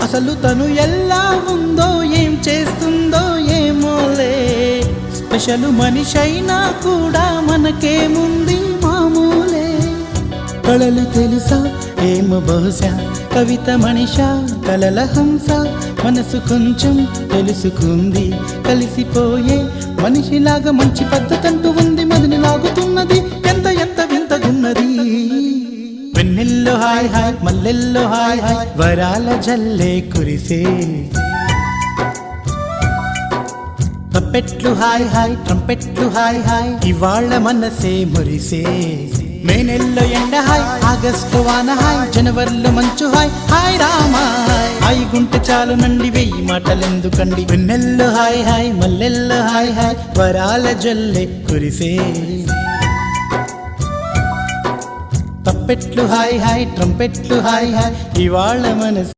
అసలు తను ఎలా ఉందో ఏం చేస్తుందో ఏమోలే, స్పెషల్ మనిషైనా కూడా మనకేముంది మామూలే. కళలు తెలుసా ఏమో బహుశా, కవిత మనిషా కలల హంస, మనసు కొంచెం తెలుసుకుంది కలిసిపోయే మనిషిలాగా, మంచి పద్ధతంటూ ఉంది మదిని లాగుతున్నది, ఎంత ఎంత వింతగున్నది. వెన్నెల్లో హాయ్ హాయ్ మల్లెల్లో హాయ్ హాయ్, వరాల జల్లే కురిసే. తప్పెట్లు హాయ్ హాయ్ ట్రంపెట్లు హాయ్ హాయ్, ఇవాళ్ళ మనసే మురిసే. మే నెలలో ఎండ హాయ్, ఆగస్టు వాన హాయ్, జనవరిలో మంచు హాయ్, హాయ్ రామా హాయ్ గుంటె చాలు నండి వెయ్యి మాటలెందుకండి. వెన్నెల్లో హాయ్ హాయ్ మల్లెల్లో హాయ్ హాయ్, వరాల జల్లే కురిసే. తప్పెట్లు హాయ్ హాయ్ ట్రంపెట్లు హాయ్ హాయ్, ఇవాళ మనసు